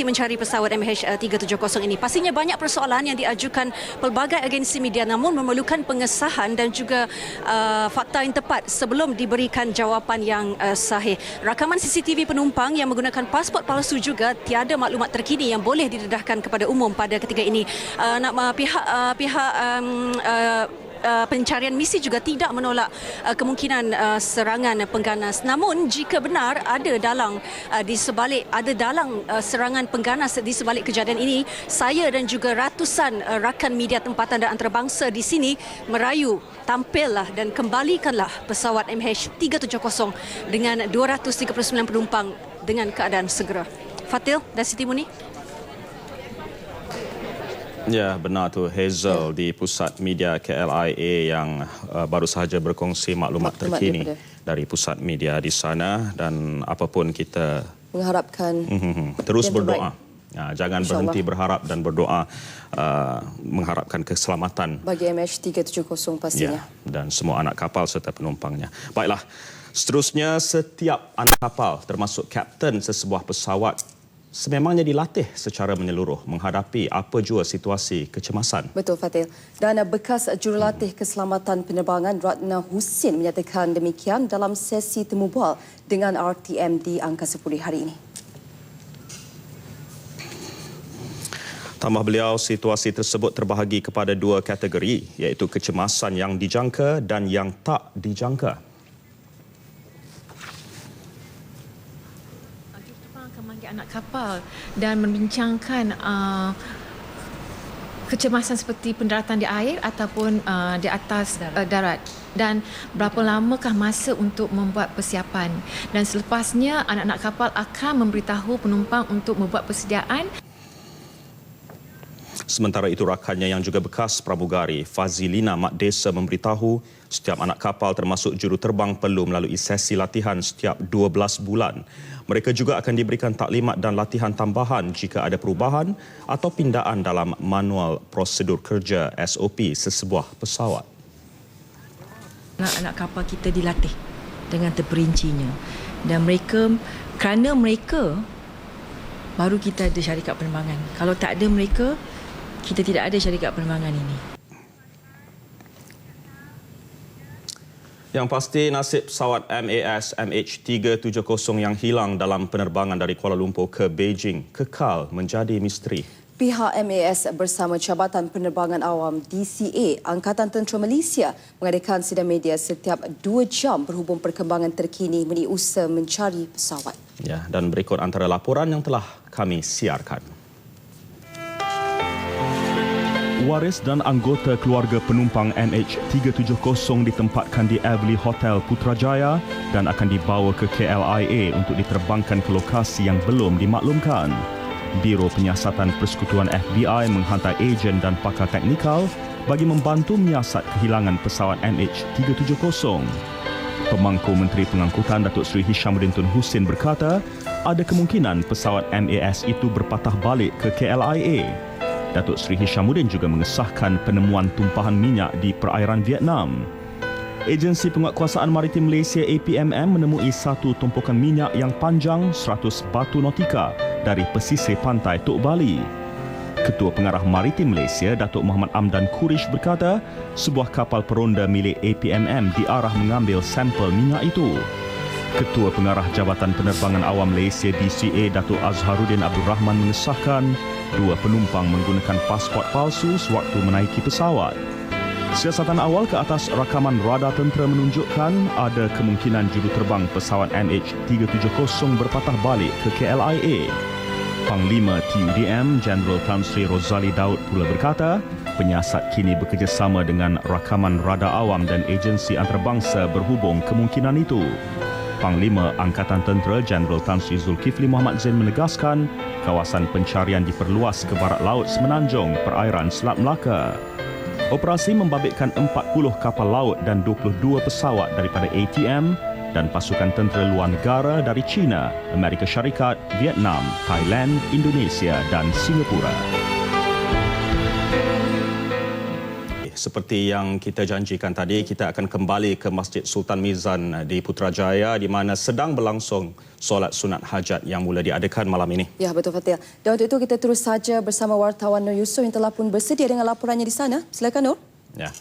mencari pesawat MH370 ini. Pastinya banyak persoalan yang diajukan pelbagai agensi media, namun memerlukan pengesahan dan juga fakta yang tepat sebelum diberikan jawapan yang sahih. Rakaman CCTV penumpang yang menggunakan pasport palsu juga tiada maklumat terkini yang boleh didedahkan kepada umum pada ketika ini. Pencarian misi juga tidak menolak kemungkinan serangan pengganas. Namun jika benar ada dalang serangan pengganas di sebalik kejadian ini, saya dan juga ratusan rakan media tempatan dan antarabangsa di sini merayu tampillah dan kembalikanlah pesawat MH370 dengan 239 penumpang dengan keadaan segera. Fatil dan Siti Muni. Ya, benar tu Hazel di Pusat Media KLIA yang baru sahaja berkongsi maklumat terkini dari Pusat Media di sana, dan apapun kita mengharapkan terus yang berdoa. Jangan berhenti berharap dan berdoa, mengharapkan keselamatan bagi MH370 pastinya. Dan semua anak kapal serta penumpangnya. Baiklah, seterusnya setiap anak kapal termasuk kapten sesebuah pesawat sememangnya dilatih secara menyeluruh menghadapi apa jua situasi kecemasan. Betul, Fatil. Dan bekas jurulatih keselamatan penerbangan Ratna Husin menyatakan demikian dalam sesi temu bual dengan RTM di Angkasa Puri hari ini. Tambah beliau, situasi tersebut terbahagi kepada dua kategori, iaitu kecemasan yang dijangka dan yang tak dijangka. Anak kapal dan membincangkan kecemasan seperti pendaratan di air ataupun di atas darat, dan berapa lamakah masa untuk membuat persiapan, dan selepasnya anak-anak kapal akan memberitahu penumpang untuk membuat persediaan. Sementara itu, rakannya yang juga bekas pramugari Fazilina Mat Desa memberitahu setiap anak kapal termasuk juruterbang perlu melalui sesi latihan setiap 12 bulan. Mereka juga akan diberikan taklimat dan latihan tambahan jika ada perubahan atau pindaan dalam manual prosedur kerja SOP sesebuah pesawat. Anak-anak kapal kita dilatih dengan terperincinya, dan kerana mereka baru kita ada syarikat penerbangan. Kalau tak ada mereka, kita tidak ada syarikat penerbangan ini. Yang pasti, nasib pesawat MAS MH370 yang hilang dalam penerbangan dari Kuala Lumpur ke Beijing kekal menjadi misteri. Pihak MAS bersama Jabatan Penerbangan Awam DCA Angkatan Tentera Malaysia mengadakan sidang media setiap 2 jam berhubung perkembangan terkini mengenai usaha mencari pesawat. Ya, dan berikut antara laporan yang telah kami siarkan. Waris dan anggota keluarga penumpang MH370 ditempatkan di Everly Hotel Putrajaya dan akan dibawa ke KLIA untuk diterbangkan ke lokasi yang belum dimaklumkan. Biro Penyiasatan Persekutuan FBI menghantar ejen dan pakar teknikal bagi membantu menyiasat kehilangan pesawat MH370. Pemangku Menteri Pengangkutan Datuk Seri Hishamuddin Tun Hussein berkata, ada kemungkinan pesawat MAS itu berpatah balik ke KLIA. Datuk Seri Hishamuddin juga mengesahkan penemuan tumpahan minyak di perairan Vietnam. Agensi Penguatkuasaan Maritim Malaysia APMM menemui satu tumpukan minyak yang panjang 100 batu nautika dari pesisir pantai Tok Bali. Ketua Pengarah Maritim Malaysia, Datuk Muhammad Amdan Kurish berkata, sebuah kapal peronda milik APMM diarah mengambil sampel minyak itu. Ketua Pengarah Jabatan Penerbangan Awam Malaysia DCA, Datuk Azharuddin Abdul Rahman mengesahkan 2 penumpang menggunakan pasport palsu sewaktu menaiki pesawat. Siasatan awal ke atas rakaman radar tentera menunjukkan ada kemungkinan juruterbang pesawat MH370 berpatah balik ke KLIA. Panglima TUDM Jeneral Tan Sri Rozali Daud pula berkata, penyiasat kini bekerjasama dengan rakaman radar awam dan agensi antarabangsa berhubung kemungkinan itu. Panglima Angkatan Tentera Jeneral Tan Sri Zulkifli Muhammad Zain menegaskan kawasan pencarian diperluas ke barat laut semenanjung perairan Selat Melaka. Operasi membabitkan 40 kapal laut dan 22 pesawat daripada ATM dan pasukan tentera luar negara dari China, Amerika Syarikat, Vietnam, Thailand, Indonesia dan Singapura. Seperti yang kita janjikan tadi, kita akan kembali ke Masjid Sultan Mizan di Putrajaya di mana sedang berlangsung solat sunat hajat yang mula diadakan malam ini. Ya, betul, Fatil. Dan untuk itu kita terus saja bersama wartawan Nur Yusof yang telah pun bersedia dengan laporannya di sana. Silakan Nur. Ya.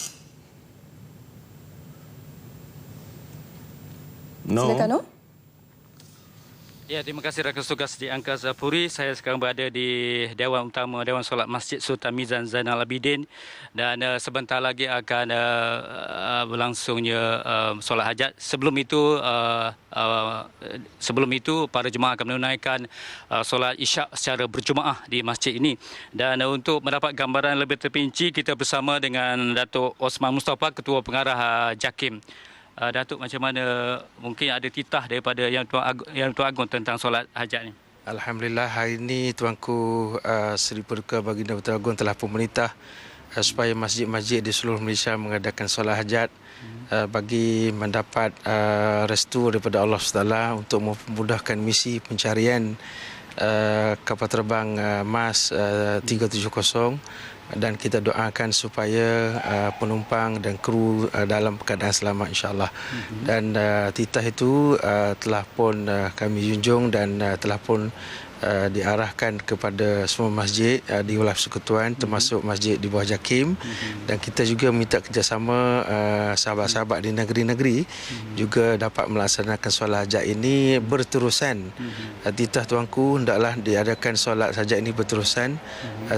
Silakan Nur. Ya, terima kasih rakan tugas di Angkasa Puri. Saya sekarang berada di Dewan Utama Dewan Solat Masjid Sultan Mizan Zainal Abidin dan sebentar lagi akan berlangsungnya solat hajat. Sebelum itu para jemaah akan menunaikan solat isyak secara berjemaah di masjid ini. Dan untuk mendapat gambaran lebih terperinci, kita bersama dengan Datuk Osman Mustafa, Ketua Pengarah JAKIM. Datuk, macam mana mungkin ada titah daripada Yang Tuan Agong tentang solat hajat ni? Alhamdulillah hari ini Tuanku Seri Paduka Baginda Putera Agung telah memerintah supaya masjid-masjid di seluruh Malaysia mengadakan solat hajat bagi mendapat restu daripada Allah SWT untuk memudahkan misi pencarian kapal terbang MAS 370 dan kita doakan supaya penumpang dan kru dalam keadaan selamat insya-Allah. Dan titah itu telah pun kami junjung dan telah pun diarahkan kepada semua masjid di wilayah Persekutuan termasuk masjid di bawah JAKIM dan kita juga minta kerjasama sahabat-sahabat di negeri-negeri juga dapat melaksanakan solat hajat ini berterusan. Titah tuanku hendaklah diadakan solat hajat ini berterusan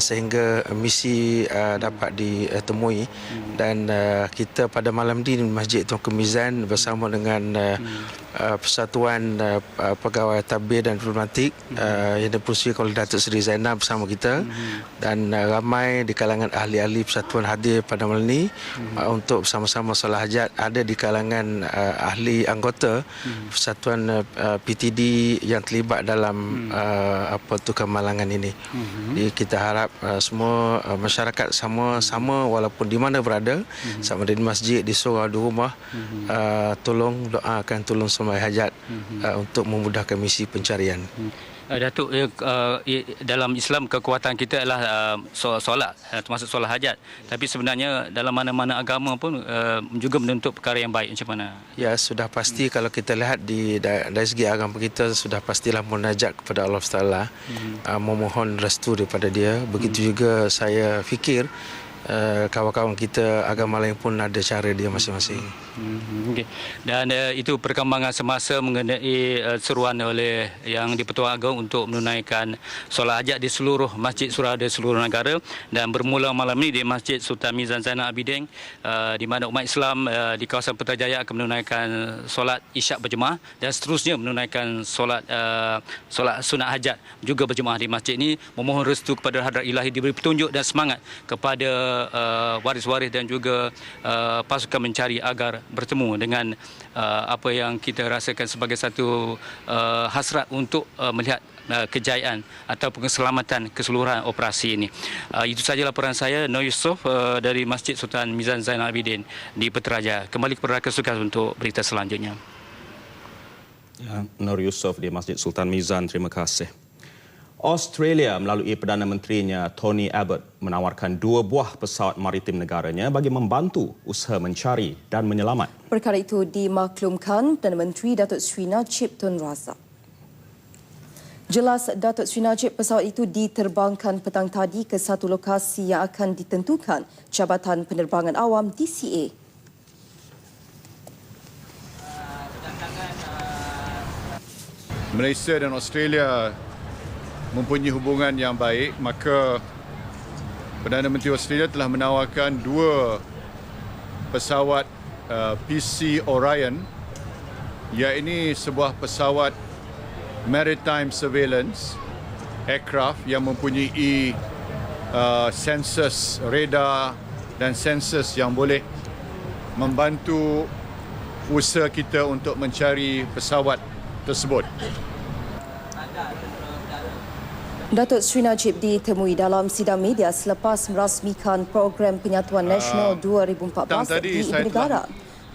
sehingga misi dapat ditemui dan kita pada malam ini di Masjid Tuanku Mizan bersama dengan Persatuan Pegawai Tabir dan Diplomatik yang diperusi oleh Datuk Seri Zainab bersama kita dan ramai di kalangan ahli-ahli persatuan hadir pada malam ini untuk bersama-sama solat hajat. Ada di kalangan ahli anggota Persatuan PTD yang terlibat dalam kemalangan ini. Jadi kita harap semua masyarakat sama-sama walaupun di mana berada, sama ada di masjid, di surau, di rumah, tolong doakan, tolong sembahyang hajat untuk memudahkan misi pencarian. Datuk, dalam Islam kekuatan kita adalah solat, termasuk solat hajat. Tapi sebenarnya dalam mana-mana agama pun juga menuntut perkara yang baik. Macam mana? Ya, sudah pasti kalau kita lihat dari segi agama kita sudah pastilah munajat kepada Allah SWT, memohon restu daripada Dia. Begitu juga saya fikir kawan-kawan kita agama lain pun ada cara dia masing-masing. Okay. Dan itu perkembangan semasa mengenai seruan oleh yang di-Pertuan Agong untuk menunaikan solat hajat di seluruh masjid surau di seluruh negara dan bermula malam ini di Masjid Sultan Mizan Zainal Abidin di mana umat Islam di kawasan Putrajaya akan menunaikan solat isyak berjemaah dan seterusnya menunaikan solat sunat hajat juga berjemaah di masjid ini, memohon restu kepada hadrat ilahi diberi petunjuk dan semangat kepada waris-waris dan juga pasukan mencari agar bertemu dengan apa yang kita rasakan sebagai satu hasrat untuk melihat kejayaan ataupun keselamatan keseluruhan operasi ini. Itu saja laporan saya, Nur Yusof dari Masjid Sultan Mizan Zainal Abidin di Putrajaya. Kembali kepada rakan sukan untuk berita selanjutnya. Nur Yusof di Masjid Sultan Mizan, terima kasih. Australia melalui Perdana Menterinya Tony Abbott menawarkan 2 buah pesawat maritim negaranya bagi membantu usaha mencari dan menyelamat. Perkara itu dimaklumkan Perdana Menteri Datuk Seri Najib Tun Razak. Jelas Datuk Seri Najib pesawat itu diterbangkan petang tadi ke satu lokasi yang akan ditentukan Jabatan Penerbangan Awam DCA. Malaysia dan Australia mempunyai hubungan yang baik, maka Perdana Menteri Australia telah menawarkan 2 pesawat PC Orion, iaitu sebuah pesawat maritime surveillance aircraft yang mempunyai sensors radar dan sensors yang boleh membantu usaha kita untuk mencari pesawat tersebut. Datuk Seri Najib ditemui dalam sidang media selepas merasmikan program penyatuan nasional 2014 di Ibu Negara.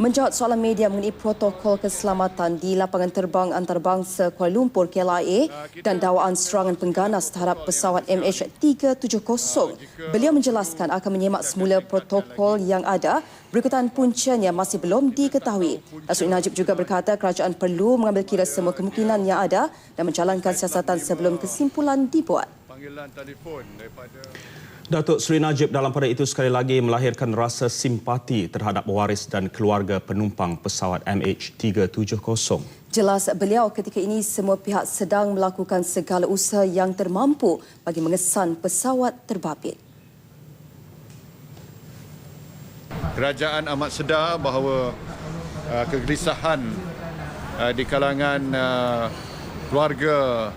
Menjawab soalan media mengenai protokol keselamatan di lapangan terbang antarabangsa Kuala Lumpur KLIA dan dakwaan serangan pengganas terhadap pesawat MH370, beliau menjelaskan akan menyemak semula protokol yang ada berikutan puncanya masih belum diketahui. Datuk Seri Najib juga berkata kerajaan perlu mengambil kira semua kemungkinan yang ada dan menjalankan siasatan sebelum kesimpulan dibuat. Datuk Seri Najib dalam pada itu sekali lagi melahirkan rasa simpati terhadap waris dan keluarga penumpang pesawat MH370. Jelas beliau ketika ini semua pihak sedang melakukan segala usaha yang termampu bagi mengesan pesawat terbabit. Kerajaan amat sedar bahawa kegelisahan di kalangan keluarga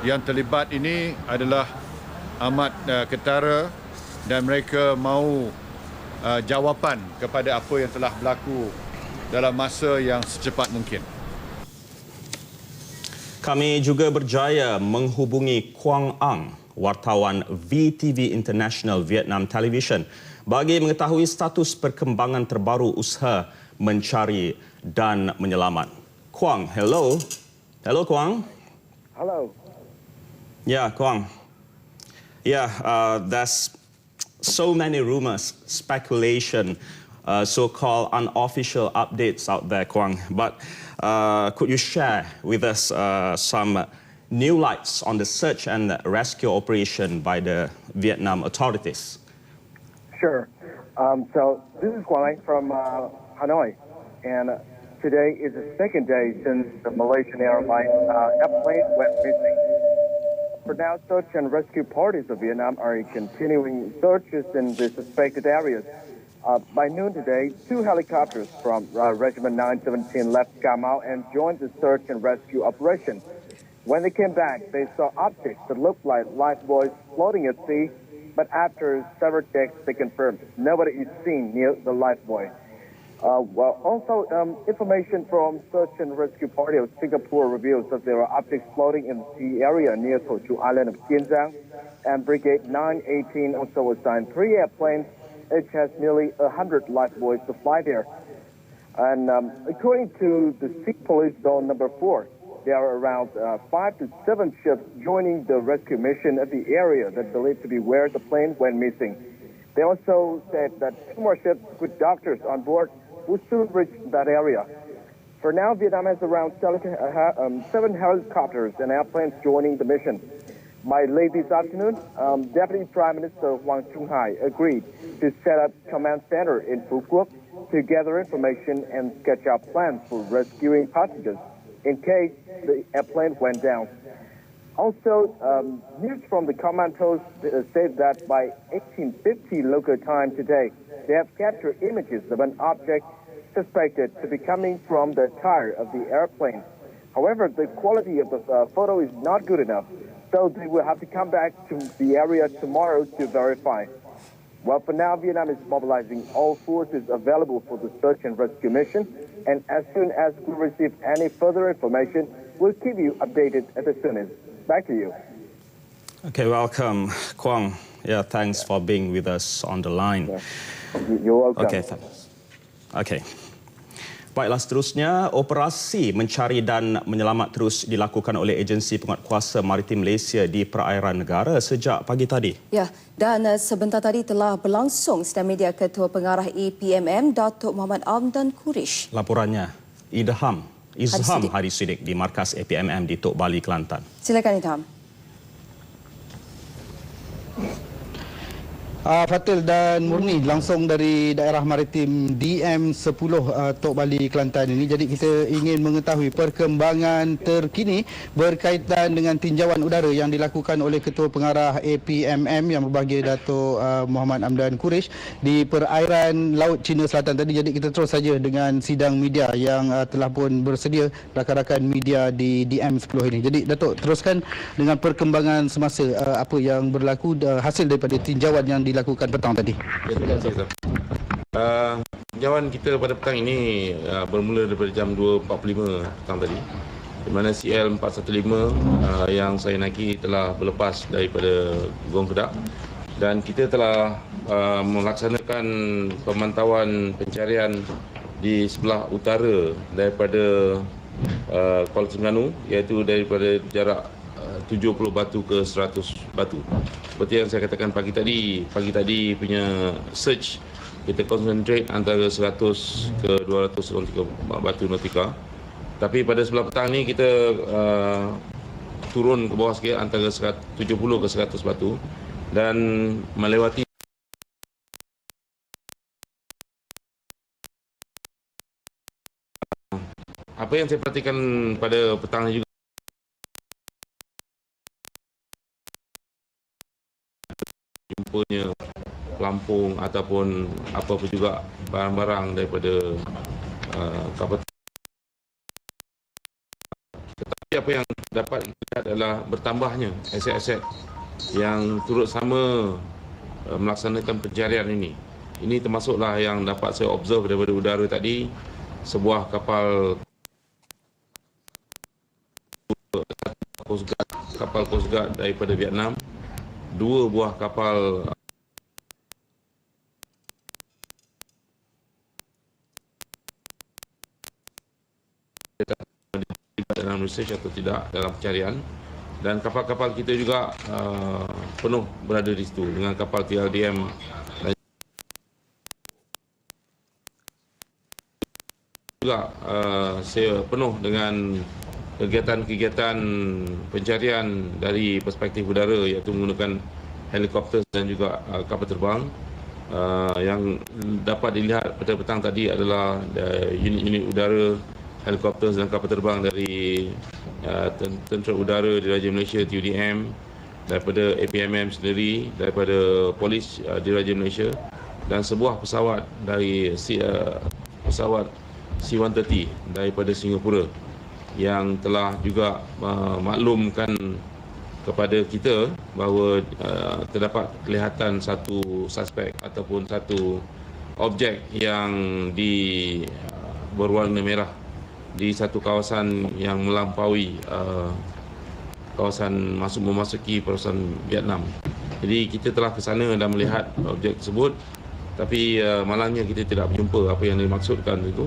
yang terlibat ini adalah amat ketara dan mereka mahu jawapan kepada apa yang telah berlaku dalam masa yang secepat mungkin. Kami juga berjaya menghubungi Quang Ang, wartawan VTV International Vietnam Television, bagi mengetahui status perkembangan terbaru usaha mencari dan menyelamat. Quang, hello. Hello, Quang. Hello. Yeah, Quang. Yeah, there's so many rumors, speculation, so-called unofficial updates out there, Quang. But could you share with us some new lights on the search and rescue operation by the Vietnam authorities? Sure. So this is Quang from Hanoi, and today is the second day since the Malaysian Airlines airplane went missing. For now, search and rescue parties of Vietnam are continuing searches in the suspected areas. By noon today, 2 helicopters from Regiment 917 left Cà Mau and joined the search and rescue operation. When they came back, they saw objects that looked like lifebuoys floating at sea, but after several checks, they confirmed nobody is seen near the lifebuoy. Information from Search and Rescue Party of Singapore reveals that there are objects floating in the sea area near Thổ Island of Kiên Giang, and Brigade 918 also assigned 3 airplanes. It has nearly 100 lifebuoys to fly there. And according to the Sea Police Zone number 4, there are around 5 to 7 ships joining the rescue mission at the area that believed to be where the plane went missing. They also said that 2 more ships with doctors on board will soon reach that area. For now, Vietnam has around 7 helicopters and airplanes joining the mission. By late this afternoon, Deputy Prime Minister Hoàng Trung Hải agreed to set up command center in Phu Quoc to gather information and sketch out plans for rescuing passengers in case the airplane went down. Also, news from the command post said that by 1850 local time today, they have captured images of an object suspected to be coming from the tire of the airplane. However, the quality of the photo is not good enough, so they will have to come back to the area tomorrow to verify. Well, for now, Vietnam is mobilizing all forces available for the search and rescue mission, and as soon as we receive any further information, we'll keep you updated at the soonest. Back to you. Okay, welcome, Quang. Yeah, thanks for being with us on the line. You're welcome. Okay, thanks. Okay. Baiklah, seterusnya, operasi mencari dan menyelamat terus dilakukan oleh Agensi Penguatkuasa Maritim Malaysia di perairan negara sejak pagi tadi. Ya, dan sebentar tadi telah berlangsung sidang media Ketua Pengarah APMM, Datuk Muhammad Amdan Kurish. Laporannya, Izham Hari Siddiq di markas APMM di Tok Bali, Kelantan. Silakan, Izham. Fatul dan Murni langsung dari daerah maritim DM10 Tok Bali, Kelantan ini. Jadi kita ingin mengetahui perkembangan terkini berkaitan dengan tinjauan udara yang dilakukan oleh Ketua Pengarah APMM yang berbahagia Datuk Muhammad Amdan Kurish di perairan Laut Cina Selatan tadi. Jadi kita terus saja dengan sidang media yang telah pun bersedia rakan-rakan media di DM10 ini. Jadi Datuk, teruskan dengan perkembangan semasa apa yang berlaku hasil daripada tinjauan yang dilakukan petang tadi. Terima kasih. Tinjauan kita pada petang ini bermula daripada jam 2.45 petang tadi, di mana CL415 yang saya naiki telah berlepas daripada Gong Kedak, dan kita telah melaksanakan pemantauan pencarian di sebelah utara daripada Kuala Terengganu, iaitu daripada jarak 70 batu ke 100 batu. Seperti yang saya katakan pagi tadi punya search kita concentrate antara 100 ke 200 batu nautika. Tapi pada sebelah petang ni kita turun ke bawah sikit antara 70 ke 100 batu dan melewati apa yang saya perhatikan pada petang ni juga, jumpanya pelampung ataupun apa-apa juga barang-barang daripada kapal. Tetapi apa yang dapat dilihat adalah bertambahnya aset-aset yang turut sama melaksanakan pencarian ini. Ini termasuklah yang dapat saya observe daripada udara tadi, sebuah kapal kapal Coast Guard daripada Vietnam, 2 buah kapal dalam research atau tidak dalam pencarian, dan kapal-kapal kita juga penuh berada di situ dengan kapal TLDM dan juga saya penuh dengan kegiatan-kegiatan pencarian dari perspektif udara, iaitu menggunakan helikopter dan juga kapal terbang. Yang dapat dilihat pada petang tadi adalah unit-unit udara, helikopter dan kapal terbang dari Tentera Udara Diraja Malaysia TUDM, daripada APMM sendiri, daripada Polis Diraja Malaysia, dan sebuah pesawat dari pesawat C-130 daripada Singapura yang telah juga maklumkan kepada kita bahawa terdapat kelihatan satu suspek ataupun satu objek yang berwarna merah di satu kawasan yang melampaui kawasan memasuki kawasan Vietnam. Jadi kita telah ke sana dan melihat objek tersebut, tapi malangnya kita tidak berjumpa apa yang dimaksudkan itu,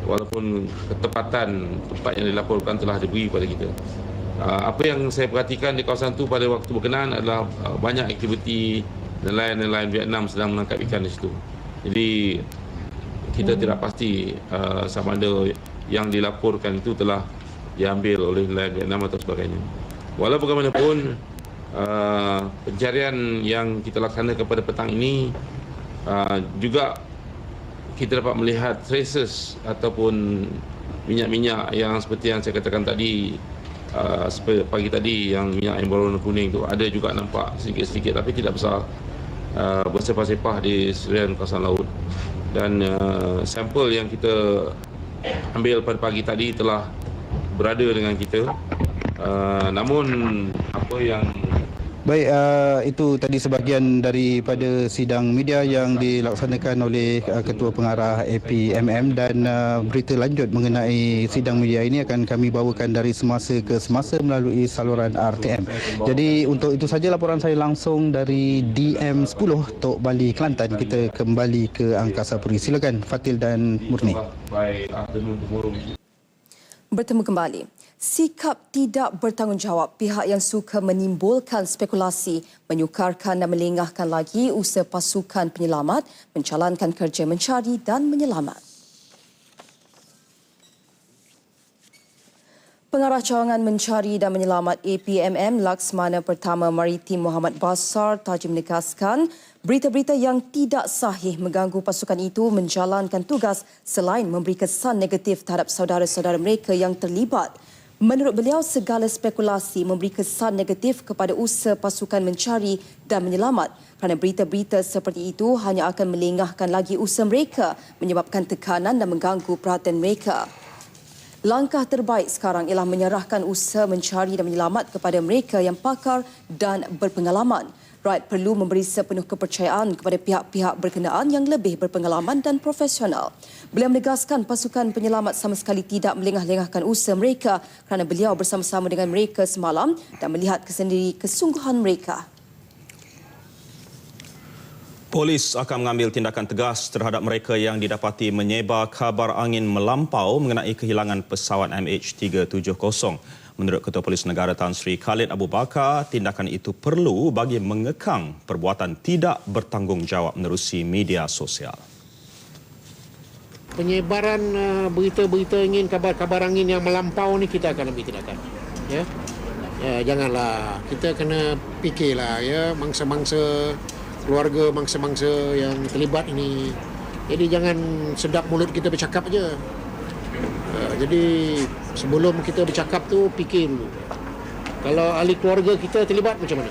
walaupun ketepatan tempat yang dilaporkan telah diberi kepada kita. Apa yang saya perhatikan di kawasan itu pada waktu berkenaan adalah banyak aktiviti nelayan-nelayan Vietnam sedang menangkap ikan di situ. Jadi kita tidak pasti sama ada yang dilaporkan itu telah diambil oleh nelayan Vietnam atau sebagainya. Walau bagaimanapun, pencarian yang kita laksanakan pada petang ini juga kita dapat melihat traces ataupun minyak-minyak yang seperti yang saya katakan tadi, pagi tadi, yang minyak yang berwarna kuning itu ada juga nampak sedikit-sedikit, tapi tidak besar, bersepah-sepah di sekeliling kawasan laut. Dan sampel yang kita ambil pada pagi tadi telah berada dengan kita. Namun apa yang baik, itu tadi sebahagian daripada sidang media yang dilaksanakan oleh Ketua Pengarah APMM, dan berita lanjut mengenai sidang media ini akan kami bawakan dari semasa ke semasa melalui saluran RTM. Jadi untuk itu saja laporan saya langsung dari DM 10 Tok Bali, Kelantan. Kita kembali ke Angkasa Puri. Silakan Fatil dan Murni. Bertemu kembali. Sikap tidak bertanggungjawab pihak yang suka menimbulkan spekulasi, menyukarkan dan melengahkan lagi usaha pasukan penyelamat menjalankan kerja mencari dan menyelamat. Pengarah Cawangan Mencari dan Menyelamat APMM Laksmana Pertama Maritim Muhammad Basar Taji menegaskan berita-berita yang tidak sahih mengganggu pasukan itu menjalankan tugas selain memberi kesan negatif terhadap saudara-saudara mereka yang terlibat. Menurut beliau, segala spekulasi memberi kesan negatif kepada usaha pasukan mencari dan menyelamat kerana berita-berita seperti itu hanya akan melengahkan lagi usaha mereka, menyebabkan tekanan dan mengganggu perhatian mereka. Langkah terbaik sekarang ialah menyerahkan usaha mencari dan menyelamat kepada mereka yang pakar dan berpengalaman. Rakyat perlu memberi sepenuh kepercayaan kepada pihak-pihak berkenaan yang lebih berpengalaman dan profesional. Beliau menegaskan pasukan penyelamat sama sekali tidak melengah-lengahkan usaha mereka kerana beliau bersama-sama dengan mereka semalam dan melihat sendiri kesungguhan mereka. Polis akan mengambil tindakan tegas terhadap mereka yang didapati menyebar kabar angin melampau mengenai kehilangan pesawat MH370. Menurut Ketua Polis Negara Tan Sri Khalid Abu Bakar, tindakan itu perlu bagi mengekang perbuatan tidak bertanggungjawab menerusi media sosial. Penyebaran berita-berita angin, kabar-kabar angin yang melampau ni kita akan ambil tindakan. Ya, janganlah, kita kena fikirlah ya, mangsa-mangsa keluarga, mangsa-mangsa yang terlibat ini. Jadi jangan sedap mulut kita bercakap aja. Jadi sebelum kita bercakap tu fikir dulu. Kalau ahli keluarga kita terlibat macam mana?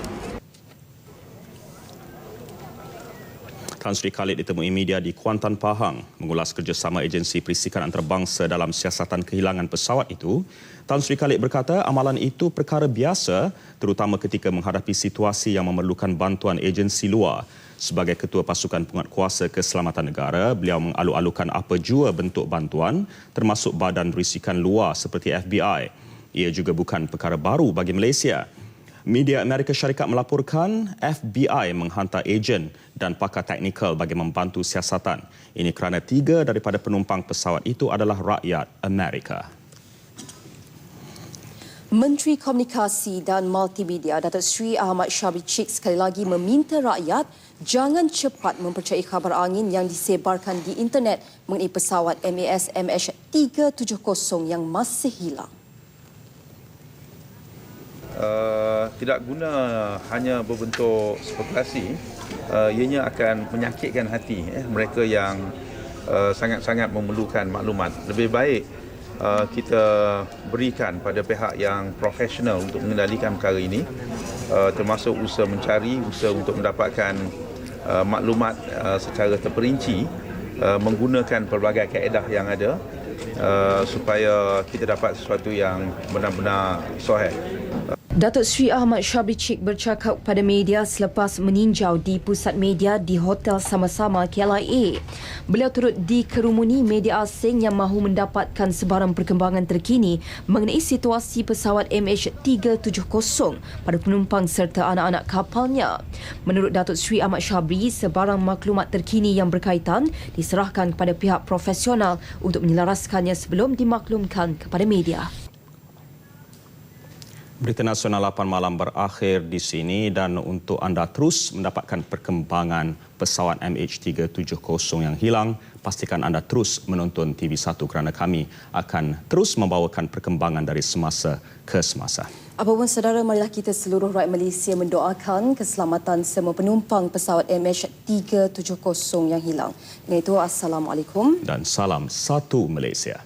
Tan Sri Khalid ditemui media di Kuantan, Pahang mengulas kerjasama agensi perisikan antarabangsa dalam siasatan kehilangan pesawat itu. Tan Sri Khalid berkata amalan itu perkara biasa terutama ketika menghadapi situasi yang memerlukan bantuan agensi luar. Sebagai Ketua Pasukan Penguatkuasa Keselamatan Negara, beliau mengalu-alukan apa jua bentuk bantuan termasuk badan risikan luar seperti FBI. Ia juga bukan perkara baru bagi Malaysia. Media Amerika Syarikat melaporkan FBI menghantar ejen dan pakar teknikal bagi membantu siasatan. Ini kerana 3 daripada penumpang pesawat itu adalah rakyat Amerika. Menteri Komunikasi dan Multimedia Datuk Seri Ahmad Syabri Chik sekali lagi meminta rakyat jangan cepat mempercayai khabar angin yang disebarkan di internet mengenai pesawat MAS MH370 yang masih hilang. Tidak guna hanya berbentuk spekulasi, ianya akan menyakitkan hati mereka yang sangat-sangat memerlukan maklumat. Lebih baik kita berikan pada pihak yang profesional untuk mengendalikan perkara ini, termasuk usaha mencari, usaha untuk mendapatkan maklumat secara terperinci menggunakan pelbagai kaedah yang ada supaya kita dapat sesuatu yang benar-benar sahih. Datuk Seri Ahmad Syabri Chik bercakap kepada media selepas meninjau di pusat media di Hotel Sama-Sama KLIA. Beliau turut dikerumuni media asing yang mahu mendapatkan sebarang perkembangan terkini mengenai situasi pesawat MH370 pada penumpang serta anak-anak kapalnya. Menurut Datuk Seri Ahmad Syabri, sebarang maklumat terkini yang berkaitan diserahkan kepada pihak profesional untuk menyelaraskannya sebelum dimaklumkan kepada media. Berita Nasional 8 malam berakhir di sini dan untuk anda terus mendapatkan perkembangan pesawat MH370 yang hilang, pastikan anda terus menonton TV1 kerana kami akan terus membawakan perkembangan dari semasa ke semasa. Apapun saudara, marilah kita seluruh rakyat Malaysia mendoakan keselamatan semua penumpang pesawat MH370 yang hilang. Dengan itu, Assalamualaikum. Dan salam satu Malaysia.